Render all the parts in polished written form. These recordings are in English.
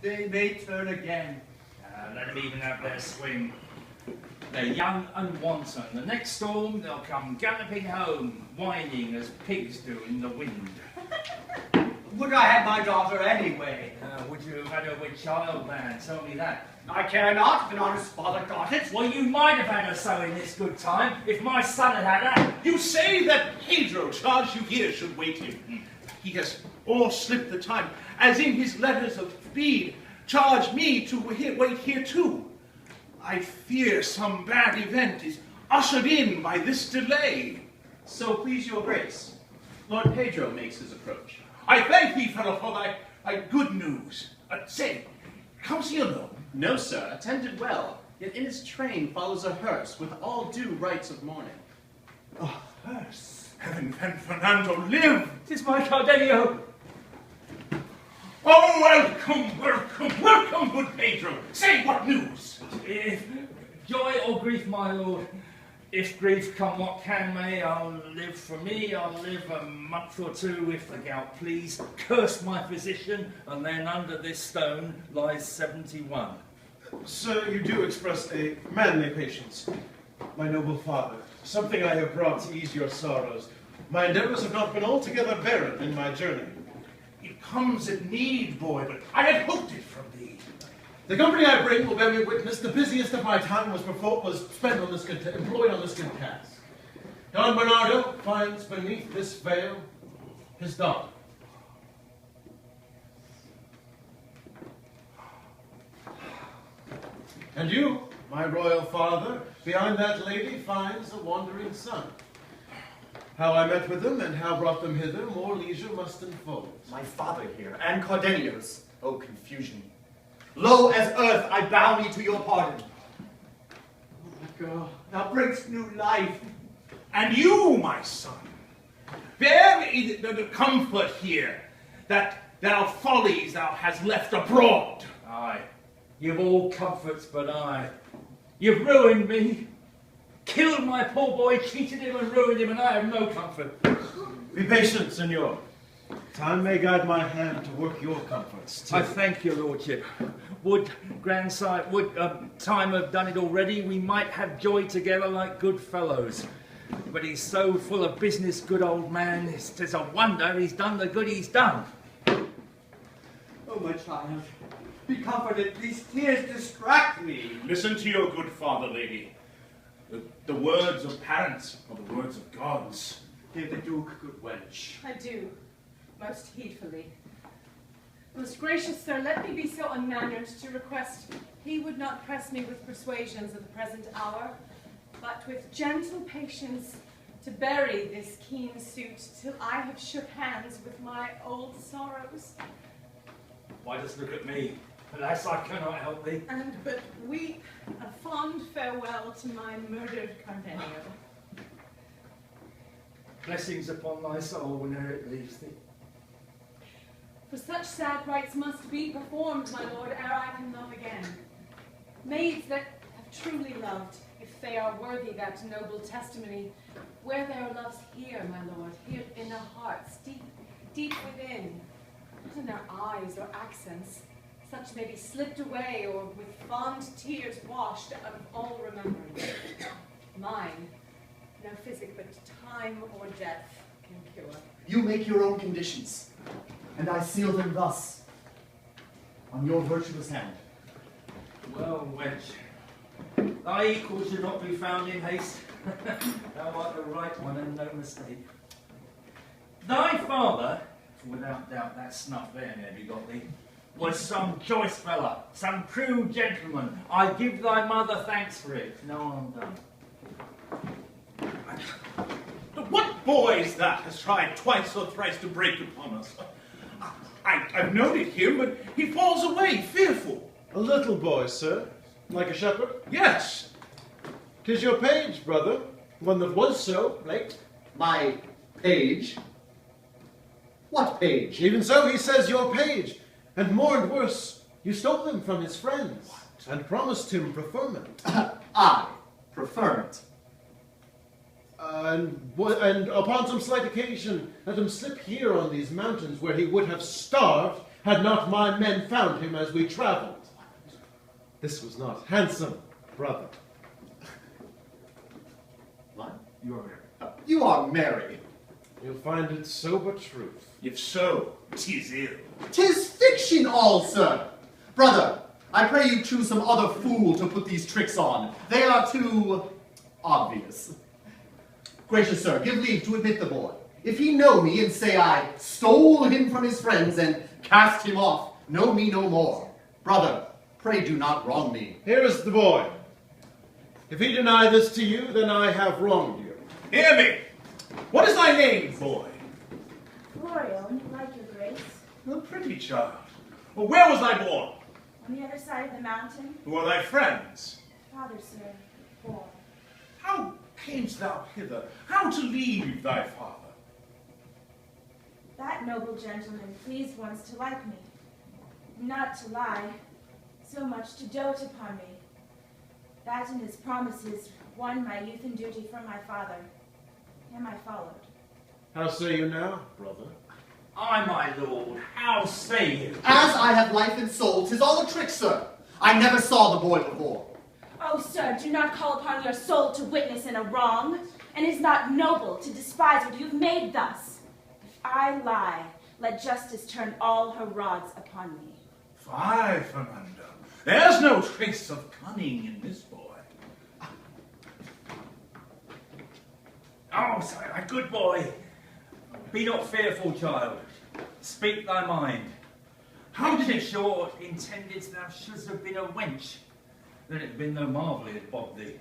they may turn again. Let them even have their swing. They're young and wanton. The next storm, they'll come galloping home, whining as pigs do in the wind. Would I have my daughter anyway? Would you have had her with child, man? Tell me that. I care not if an honest father got it. Well, you might have had her so in this good time, if my son had had her. You say that Pedro charged you here should wait him. He has all slipped the time, as in his letters of speed, charged me to wait here too. I fear some bad event is ushered in by this delay. So please your grace, Lord Pedro makes his approach. I thank thee, fellow, for thy good news. Say, comes he alone? No, sir, attended well, yet in his train follows a hearse with all due rites of mourning. A hearse? Heaven and Fernando live! 'Tis my Cardenio. Oh, welcome, welcome, welcome, good Pedro. Say, what news? If joy or grief, my lord, if grief come what can may, I'll live for me, I'll live a month or two if the gout please. Curse my physician, and then under this stone lies 71. Sir, you do express a manly patience. My noble father, something I have brought to ease your sorrows. My endeavors have not been altogether barren in my journey. It comes at need, boy, but I had hoped it from thee. The company I bring will bear me witness the busiest of my time was spent on this employed on this good task. Don Bernardo finds beneath this veil his daughter. And you, my royal father, behind that lady finds a wandering son. How I met with them and how brought them hither, more leisure must unfold. My father here, and Cardenio's, oh confusion. Low as earth, I bow me to your pardon. Oh, girl, thou bringst new life. And you, my son, bear the comfort here that thou follies thou hast left abroad. Aye, you've all comforts but I. You've ruined me, killed my poor boy, cheated him and ruined him, and I have no comfort. Be patient, senor. Time may guide my hand to work your comforts, too. I thank your lordship. Would grandsire, would time have done it already, we might have joy together like good fellows. But he's so full of business, good old man, it's a wonder he's done the good he's done. Oh, my child, be comforted. These tears distract me. Listen to your good father, lady. The words of parents are the words of gods. Hear the Duke, good wench. I do, most heedfully. Most gracious sir, let me be so unmannered to request he would not press me with persuasions of the present hour, but with gentle patience to bury this keen suit till I have shook hands with my old sorrows. Why dost look at me? Alas, I cannot help thee. And but weep a fond farewell to my murdered Cardenio. Blessings upon thy soul whene'er it leaves thee. For such sad rites must be performed, my lord, ere I can love again. Maids that have truly loved, if they are worthy that noble testimony, wear their loves here, my lord, here in their hearts, deep, deep within, not in their eyes or accents. Such may be slipped away or with fond tears washed out of all remembrance. Mine, no physic but time or death can cure. You make your own conditions, and I seal them thus, on your virtuous hand. Well, wench, thy equal should not be found in haste. Thou art the right one and no mistake. Thy father, for without doubt that snuff there never got thee, was some choice fella, some true gentleman. I give thy mother thanks for it. No, I'm done. What boy is that has tried twice or thrice to break upon us? I've noted him, but he falls away, fearful. A little boy, sir, like a shepherd. Yes. 'Tis your page, brother, one that was so late. My page? What page? Even so, he says your page. And more and worse, you stole them from his friends and promised him preferment. I preferment. And upon some slight occasion, let him slip here on these mountains where he would have starved had not my men found him as we traveled. This was not handsome, brother. What? You are married. You are merry. You'll find it sober truth. If so, 'tis ill. 'Tis fiction all, sir. Brother, I pray you choose some other fool to put these tricks on. They are too obvious. Gracious sir, give leave to admit the boy. If he know me and say I stole him from his friends and cast him off, know me no more. Brother, pray do not wrong me. Here is the boy. If he deny this to you, then I have wronged you. Hear me! What is thy name, boy? Florian, like your grace, A pretty child. Well, where was thy born? on the other side of the mountain, Who are thy friends? father, sir, born. How camest thou hither? How to leave thy father? That noble gentleman pleased once to like me, not to lie, so much to dote upon me. That and his promises won my youth and duty from my father. Him I followed. How say you now, brother? Aye, my lord, how say you? As I have life and soul, 'tis all a trick, sir. I never saw the boy before. Oh, sir, do not call upon your soul to witness in a wrong, and it is not noble to despise what you have made thus. If I lie, let justice turn all her rods upon me. Fie, Fernando. There's no trace of cunning in this boy. Oh, sire, a good boy. Be not fearful, child. Speak thy mind. How did it sure intendedst thou shouldst have been a wench? Then it had been no marvel he had bobbed thee.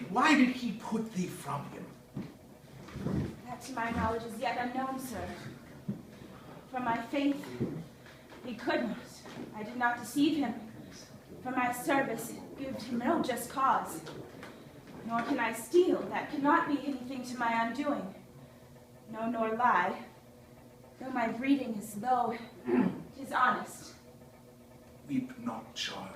Why did he put thee from him? That to my knowledge is yet unknown, sir. For my faith, he could not. I did not deceive him. For my service, give him no just cause. Nor can I steal. That cannot be anything to my undoing. No, nor lie. Though my breeding is low, 'tis honest. Weep not, child.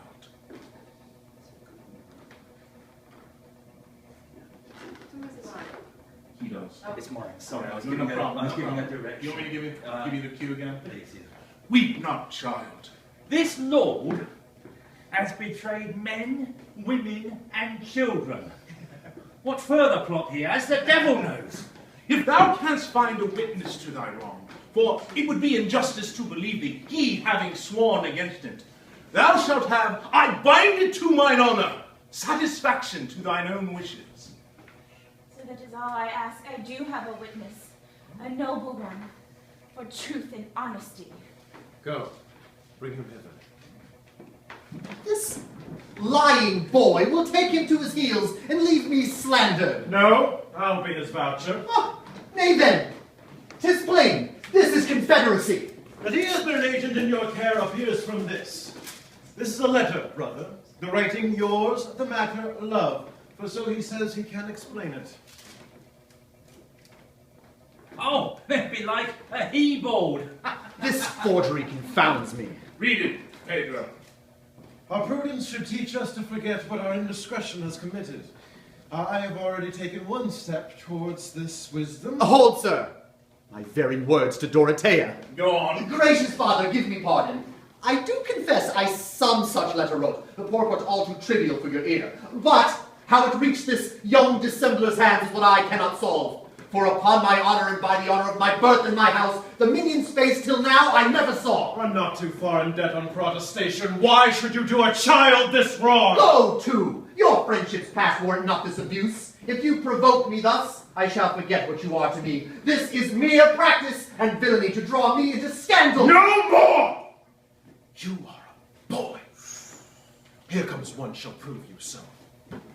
He does. It's mine. Sorry, I was No giving problem, a no problem. direction. You want me to give you the cue again? Please, yeah. Weep not, child. This lord has betrayed men, women, and children. What further plot he has, the devil knows. If thou canst find a witness to thy wrong, for it would be injustice to believe thee, he having sworn against it, thou shalt have, I bind it to mine honor, satisfaction to thine own wishes. So that is all I ask. I do have a witness, a noble one, for truth and honesty. Go. Bring him hither. This lying boy will take him to his heels and leave me slandered. No, I'll be his voucher. Ah, nay then, 'tis plain, this is confederacy. That he has been an agent in your care appears from this. This is a letter, brother. The writing yours, the matter love. For so he says he can explain it. Oh, it'd be like a he-board. This forgery confounds me. Read it, Pedro. Our prudence should teach us to forget what our indiscretion has committed. I have already taken one step towards this wisdom. Hold, sir. My very words to Dorothea. Go on. Gracious father, give me pardon. I do confess I some such letter wrote, the purport all too trivial for your ear. But how it reached this young dissembler's hands is what I cannot solve. For upon my honor and by the honor of my birth and my house, the minion's face till now I never saw. I'm not too far in debt on protestation. Why should you do a child this wrong? Go to! Your friendship's past warrant not this abuse. If you provoke me thus, I shall forget what you are to me. This is mere practice and villainy to draw me into scandal. No more! You are a boy. Here comes one shall prove you so.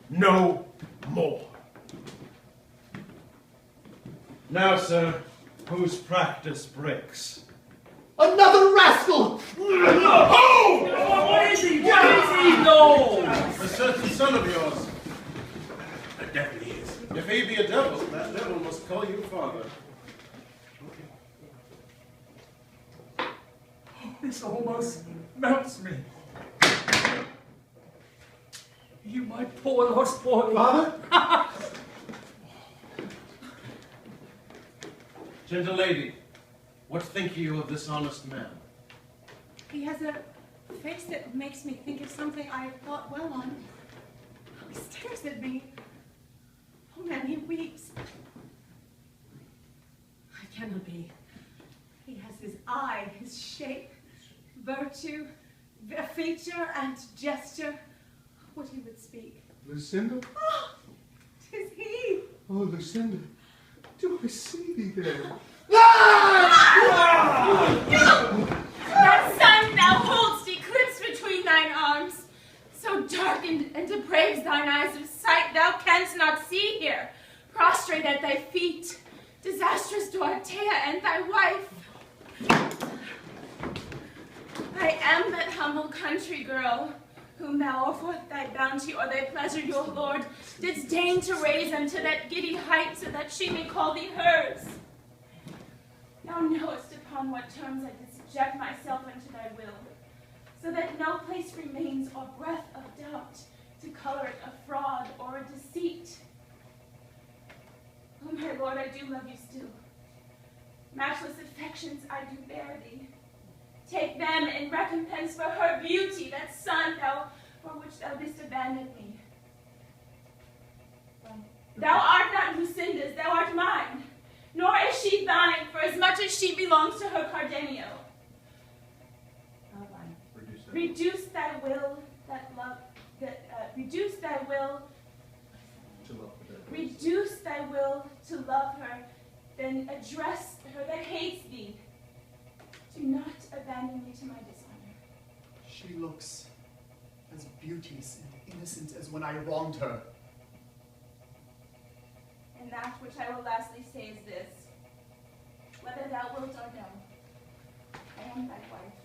No more. Now, sir, whose practice breaks? Another rascal! Oh, what is he? What is he? No! A certain son of yours. The devil he is. If he be a devil, that devil must call you father. This almost melts me. You, my poor lost boy. Father? Gentle lady, What think you of this honest man? He has a face that makes me think of something I have thought well on. He stares at me. Oh man, he weeps. I cannot be. He has his eye, his shape, virtue, feature, and gesture. What he would speak. Lucinda? Oh, 'tis he. Oh, Lucinda, do I see thee there? That sun thou hold'st eclipsed between thine arms. So darkened and depraved thine eyes of sight, thou canst not see here. Prostrate at thy feet, disastrous Dorothea and thy wife. I am that humble country girl, whom thou, or for thy bounty or thy pleasure, your lord, didst deign to raise unto that giddy height, so that she may call thee hers. Thou knowest upon what terms I did subject myself unto thy will, so that no place remains or breath of doubt to color it a fraud or a deceit. Oh, my lord, I do love you still. Matchless affections I do bear thee. Take them in recompense for her beauty, that son for which thou didst abandon me. Thou art not Lucinda's, thou art mine, nor is she thine, for as much as she belongs to her Cardenio. Reduce thy will to love her, then address her that hates thee. Do not abandon me to my dishonor. She looks as beauteous and innocent as when I wronged her. And that which I will lastly say is this: whether thou wilt or no, I am thy wife.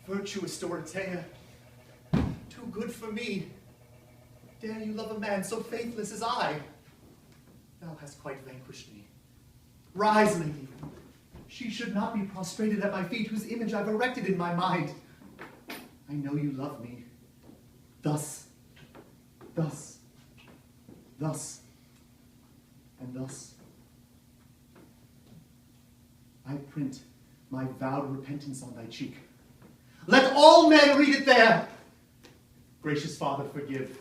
Virtuous Dorothea, too good for me. Dare you love a man so faithless as I? Thou hast quite vanquished me. Rise, lady. She should not be prostrated at my feet, whose image I've erected in my mind. I know you love me. Thus, thus, thus, and thus. I print my vowed repentance on thy cheek. Let all men read it there. Gracious Father, forgive,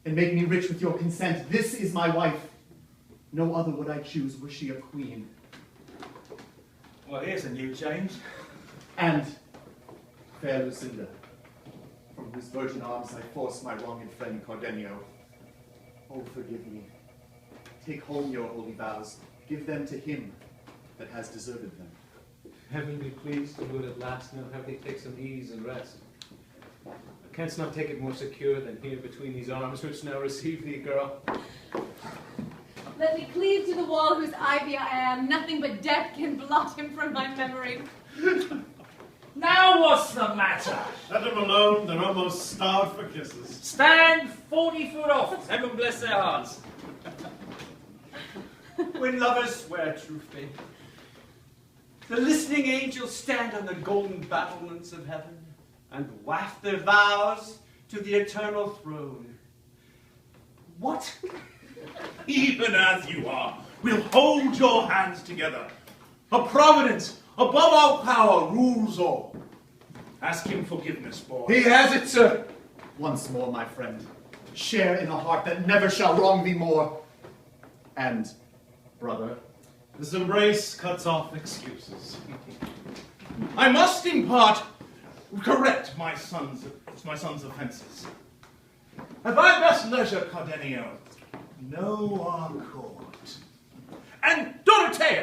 and make me rich with your consent. This is my wife. No other would I choose, were she a queen. Well, here's a new change. And fair Lucinda, from whose virgin arms I forced my wronged friend Cardenio. Oh, forgive me. Take home your holy vows. Give them to him that has deserted them. Heaven be pleased to would at last now have thee take some ease and rest. Thou canst not take it more secure than here between these arms which now receive thee, girl. Let me cleave to the wall whose ivy I am. Nothing but death can blot him from my memory. Now what's the matter? Let them alone, they're almost starved for kisses. Stand 40 foot off. Heaven bless their hearts. When lovers swear true faith, the listening angels stand on the golden battlements of heaven and waft their vows to the eternal throne. What? Even as you are, we'll hold your hands together. A providence above all power rules all. Ask him forgiveness, boy. He has it, sir. Once more, my friend, share in a heart that never shall wrong thee more. And, brother, This embrace cuts off excuses. I must in part correct my son's offenses. At thy best leisure, Cardenio, know our court. And Dorothea,